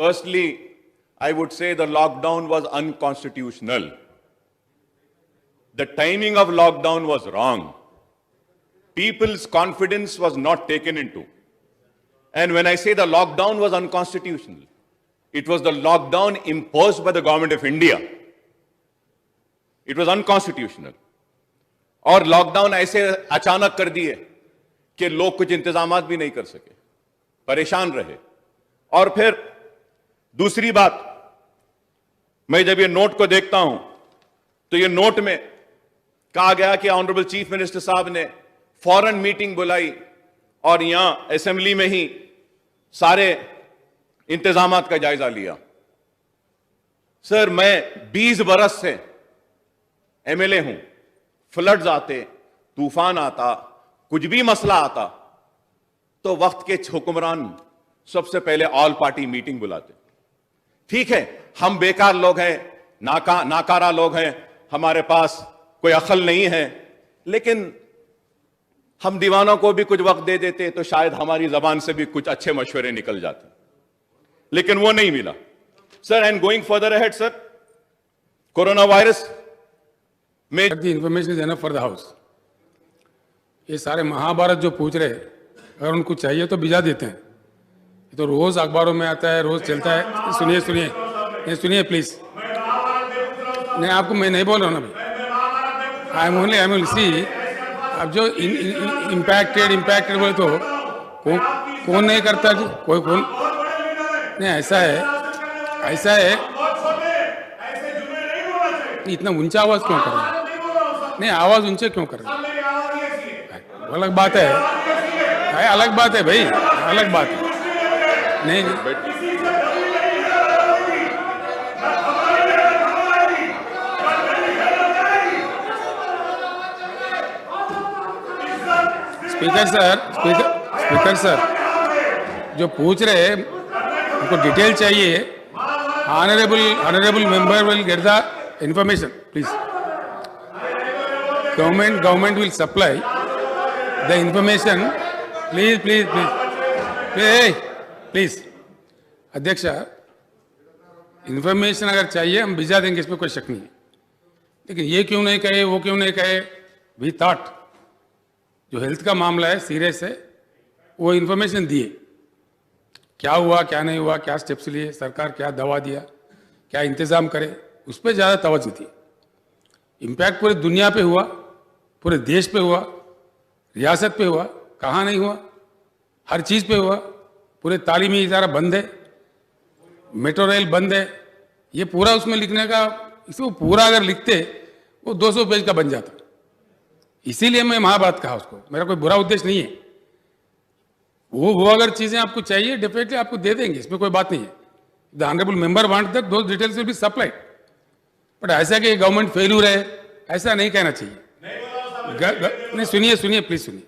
Firstly, I would say the lockdown was unconstitutional. The timing of lockdown was wrong. People's confidence was not taken into. And when I say the lockdown was unconstitutional, it was the lockdown imposed by the government of India. It was unconstitutional. और lockdown ऐसे अचानक कर दिए कि लोग कुछ इंतजामात भी नहीं कर सके, परेशान रहे। और फिर दूसरी बात, मैं जब ये नोट को देखता हूं तो ये नोट में कहा गया कि ऑनरेबल चीफ मिनिस्टर साहब ने फौरन मीटिंग बुलाई और यहां असेंबली में ही सारे इंतजामात का जायजा लिया। सर, मैं 20 बरस से एमएलए हूं। फ्लड्स आते, तूफान आता, कुछ भी मसला आता तो वक्त के हुक्मरान सबसे पहले ऑल पार्टी मीटिंग बुलाते। ठीक है, हम बेकार लोग हैं, नाकारा लोग हैं, हमारे पास कोई अक्ल नहीं है, लेकिन हम दीवानों को भी कुछ वक्त दे देते तो शायद हमारी जबान से भी कुछ अच्छे मशवरे निकल जाते, लेकिन वो नहीं मिला। Sir, and going further ahead, sir, corona virus में the information is enough for the house. ये सारे महाभारत जो पूछ रहे, अगर उनको चाहिए तो भिजा देते हैं। ये तो रोज अखबारों में आता है, रोज चलता है। सुनिए सुनिए, ये सुनिए प्लीज। नहीं, आपको मैं नहीं बोल रहा हूँ ना, आई एम ओनली सी। अब जो इम्पैक्टेड बोले तो कौन नहीं करता जी, कोई कौन नहीं। ऐसा है इतना ऊंचा आवाज क्यों कर रहे हैं? नहीं, आवाज ऊंचे क्यों कर रहे हैं? अलग बात है, अलग बात है भाई, अलग बात है। नहीं, स्पीकर सर जो पूछ रहे हैं उनको डिटेल चाहिए। Honourable member will get the information, please. Government will supply the information. Please. अध्यक्ष, इंफॉर्मेशन अगर चाहिए हम भिजा देंगे, इसमें कोई शक नहीं है। लेकिन ये क्यों नहीं कहे, वो क्यों नहीं कहे? वी थॉट जो हेल्थ का मामला है सीरियस है, वो इंफॉर्मेशन दिए। क्या हुआ, क्या नहीं हुआ, क्या स्टेप्स लिए, सरकार क्या दवा दिया, क्या इंतजाम करे, उस पर ज़्यादा तवज्जो थी। इम्पैक्ट पूरे दुनिया पे हुआ, पूरे देश पे हुआ, रियासत पे हुआ, कहाँ नहीं हुआ, हर चीज़ पे हुआ। पूरे तालीमी इदारा बंद है, मेट्रो रेल बंद है। ये पूरा उसमें लिखने का, इसको पूरा अगर लिखते वो 200 पेज का बन जाता। इसीलिए मैं महाभारत कहा उसको, मेरा कोई बुरा उद्देश्य नहीं है। वो अगर चीज़ें आपको चाहिए डेफिनेटली आपको दे देंगे, इसमें कोई बात नहीं है। The honourable member want that those details will be supplied. But ऐसा कि गवर्नमेंट फेल्यूर है, ऐसा नहीं कहना चाहिए। नहीं, सुनिए प्लीज सुनिए।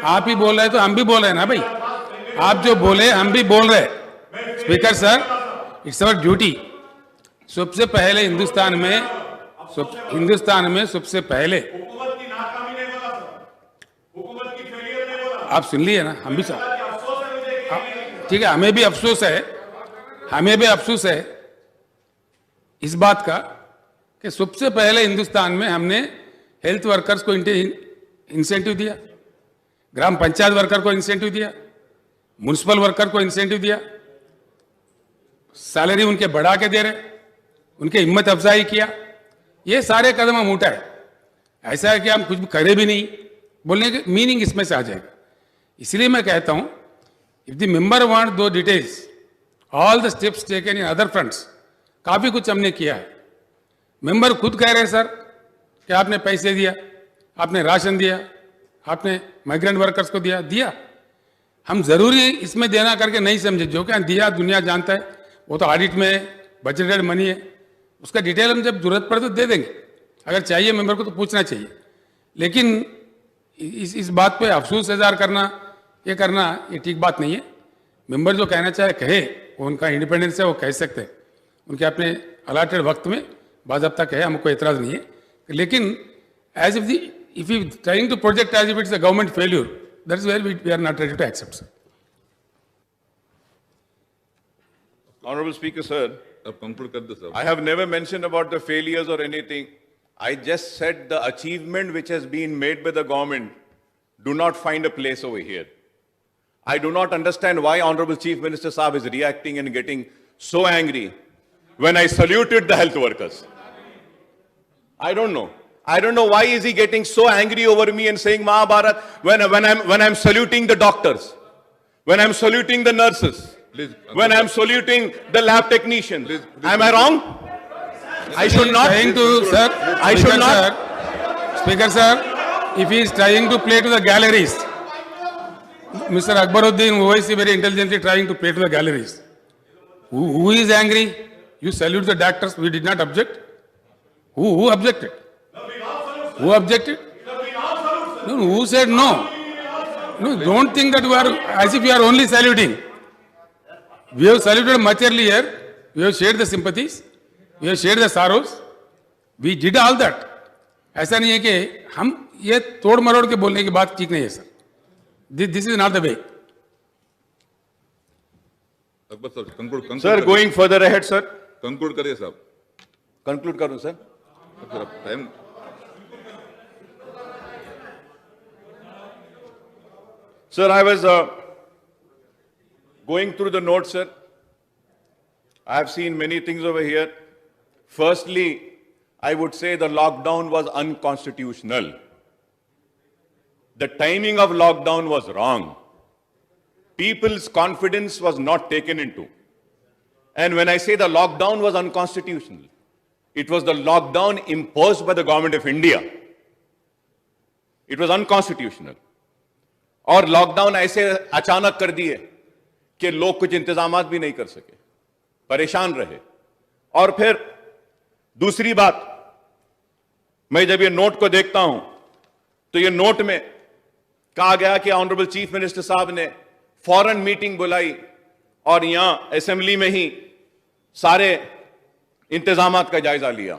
आप ही बोल रहे हैं तो हम भी बोल रहे हैं ना भाई। आप जो बोले हम भी बोल रहे हैं। Speaker sir, it's our duty. सबसे पहले हिंदुस्तान में सबसे पहले आप सुन लिए ना, हम भी ठीक है। हमें भी अफसोस है इस बात का कि सबसे पहले हिंदुस्तान में हमने हेल्थ वर्कर्स को इंसेंटिव दिया, ग्राम पंचायत वर्कर को इंसेंटिव दिया, म्युनिसिपल वर्कर को इंसेंटिव दिया, सैलरी उनके बढ़ा के दे रहे, उनके हिम्मत अफजाई किया। ये सारे कदम हम उठाए। ऐसा है कि हम कुछ भी करे भी नहीं, बोलने की मीनिंग इसमें से आ जाएगा। इसलिए मैं कहता हूं, इफ द मेंबर वांट दो details, all the steps taken in other fronts, काफी कुछ हमने किया है। मेंबर खुद कह रहे हैं सर कि आपने पैसे दिया, आपने राशन दिया, आपने माइग्रेंट वर्कर्स को दिया। हम जरूरी इसमें देना करके नहीं समझे, जो क्या दिया दुनिया जानता है, वो तो ऑडिट में बजटेड मनी है, उसका डिटेल हम जब जरूरत पड़े तो दे देंगे। अगर चाहिए मेंबर को तो पूछना चाहिए। लेकिन इस बात पे अफसोस इज़हार करना, ये ठीक बात नहीं है। मेंबर जो कहना चाहे कहे, वो उनका इंडिपेंडेंस है, वो कह सकते हैं। उनके अपने अलाटेड वक्त में बाज़ाब्ता कहे, हमको एतराज़ नहीं है। लेकिन as if you trying to project as if it's a government failure, that is where we are not ready to accept, sir. Honorable Speaker, sir, अब कंक्लूड कर दो sir. I have never mentioned about the failures or anything. I just said the achievement which has been made by the government do not find a place over here. I do not understand why Honorable Chief Minister Saab is reacting and getting so angry when I saluted the health workers. I don't know. I don't know why is he getting so angry over me and saying Mahabharat when I'm saluting the doctors, when I'm saluting the nurses, Please, when I'm saluting the lab technicians. Please, Am I wrong? I should not. Trying to, sir. I should Speaker, not. Sir, Speaker, sir, if he is trying to play to the galleries, Mr. Akbaruddin Owaisi very intelligently trying to play to the galleries. Who is angry? You salute the doctors. We did not object. Who objected? Who objected? No, who said no? No, don't think that we are as if we are only saluting. We have saluted much earlier. We have shared the sympathies. We have shared the sorrows. We did all that. ऐसा नहीं है कि हम ये तोड़ मरोड़ के बोलने की बात ठीक नहीं है sir. This is not the way. Akbar sir conclude Sir, going further ahead, sir. Conclude करिए साहब. Conclude करूं, sir. Sir time. Sir, I was going through the notes, sir. I have seen many things over here. Firstly, I would say the lockdown was unconstitutional. The timing of lockdown was wrong. People's confidence was not taken into. And when I say the lockdown was unconstitutional, it was the lockdown imposed by the government of India. It was unconstitutional. और lockdown ऐसे अचानक कर दिए कि लोग कुछ इंतजामात भी नहीं कर सके, परेशान रहे. और फिर दूसरी बात, मैं जब ये नोट को देखता हूं तो ये नोट में कहा गया कि ऑनरेबल चीफ मिनिस्टर साहब ने फौरन मीटिंग बुलाई और यहां असेंबली में ही सारे इंतजामात का जायजा लिया.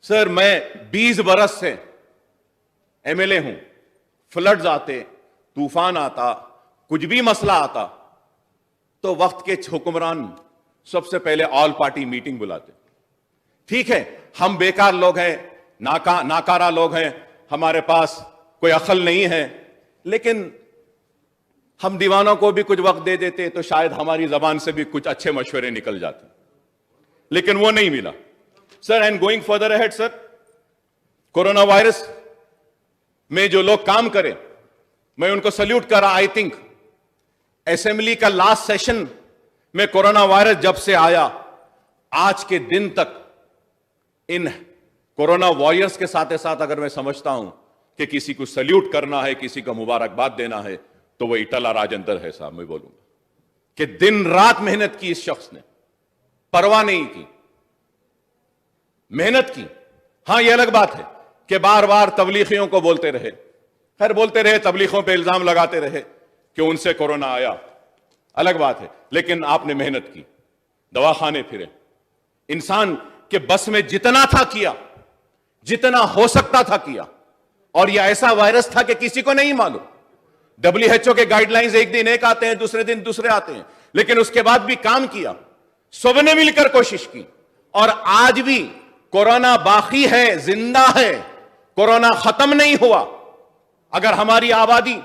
सर, मैं 20 बरस से एमएलए हूं. फ्लड्स आते, तूफान आता, कुछ भी मसला आता तो वक्त के हुक्मरान सबसे पहले ऑल पार्टी मीटिंग बुलाते. ठीक है, हम बेकार लोग हैं, नाकारा लोग हैं, हमारे पास कोई अक्ल नहीं है, लेकिन हम दीवानों को भी कुछ वक्त दे देते तो शायद हमारी जबान से भी कुछ अच्छे मशवरे निकल जाते, लेकिन वो नहीं मिला. Sir, and going further ahead, sir, corona virus में जो लोग काम करें, मैं उनको सल्यूट करा. आई थिंक असेंबली का लास्ट सेशन में कोरोना वायरस जब से आया, आज के दिन तक इन कोरोना वॉरियर्स के साथ साथ अगर मैं समझता हूं कि किसी को सल्यूट करना है, किसी को मुबारकबाद देना है, तो वह इटला राजेंद्र है साहब. मैं बोलूंगा कि दिन रात मेहनत की इस शख्स ने, परवाह नहीं की, मेहनत की. हां, यह अलग बात है कि बार बार तबलीगियों को बोलते रहे, खैर बोलते रहे, तबलीगों पे इल्जाम लगाते रहे कि उनसे कोरोना आया, अलग बात है, लेकिन आपने मेहनत की, दवाखाने फिरे, इंसान के बस में जितना था किया, जितना हो सकता था किया. और यह ऐसा वायरस था कि किसी को नहीं मालूम. WHO के गाइडलाइंस एक दिन एक आते हैं, दूसरे दिन दूसरे आते हैं, लेकिन उसके बाद भी काम किया, सबने मिलकर कोशिश की. और आज भी कोरोना बाकी है, जिंदा है, कोरोना खत्म नहीं हुआ. अगर हमारी आबादी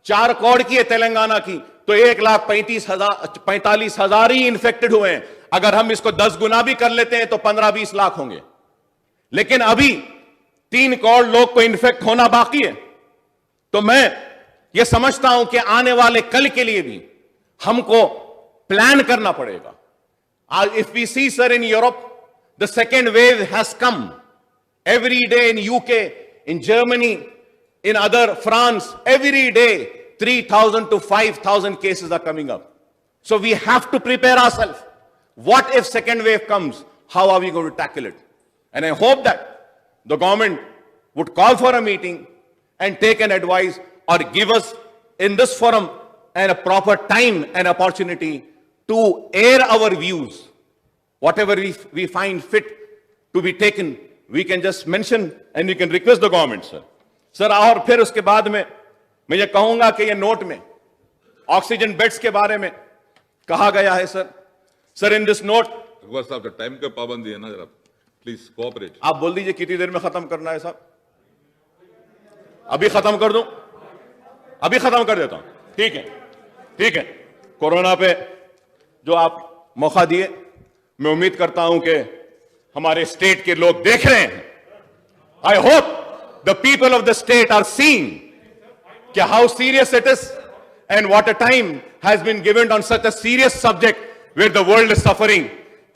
4 करोड़ की है तेलंगाना की, तो 1,45,000 ही इन्फेक्टेड हुए हैं. अगर हम इसको 10 गुना भी कर लेते हैं तो 15-20 लाख होंगे. लेकिन अभी 3 करोड़ लोग को इन्फेक्ट होना बाकी है. तो मैं यह समझता हूं कि आने वाले कल के लिए भी हमको प्लान करना पड़ेगा. If we see, sir, in Europe the second wave has come. Every day in UK, in Germany, in other France, every day 3,000 to 5,000 cases are coming up. So we have to prepare ourselves. What if second wave comes? How are we going to tackle it? And I hope that the government would call for a meeting and take an advice or give us in this forum and a proper time and opportunity to air our views. Whatever we find fit to be taken, we can just mention and we can request the government, sir. Sir, और फिर उसके बाद में मैं ये कहूंगा कि ये नोट में ऑक्सीजन बेड्स के बारे में कहा गया है, sir, sir in this note, Akbar साहब टाइम का पाबंदी है ना जरा, प्लीज कोऑपरेट। आप बोल दीजिए कितनी देर में खत्म करना है साहब? अभी खत्म कर दूं? अभी खत्म कर देता हूं, ठीक है, ठीक है। कोरोना पे जो आप मौका दिए, मैं उम्मीद करता हूं कि हमारे स्टेट के लोग देख रहे हैं। I hope the people of the state are seeing कि how serious it is and what a time has been given on such a serious subject where the world is suffering.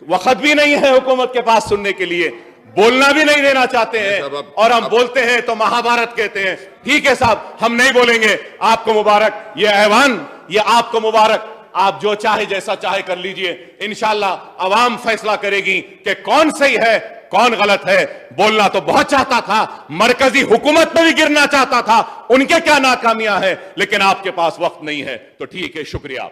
वक्त भी नहीं है हुकूमत के पास सुनने के लिए, बोलना भी नहीं देना चाहते हैं, और हम बोलते हैं तो महाभारत कहते हैं। ठीक है साहब, हम नहीं बोलेंगे। आपको मुबारक, ये ऐवान, ये आपको मुबारक। आप जो चाहे जैसा चाहे कर लीजिए, इंशाल्लाह अवाम फैसला करेगी कि कौन सही है कौन गलत है। बोलना तो बहुत चाहता था, मरकजी हुकूमत में भी गिरना चाहता था, उनके क्या नाकामियां हैं, लेकिन आपके पास वक्त नहीं है। तो ठीक है, शुक्रिया।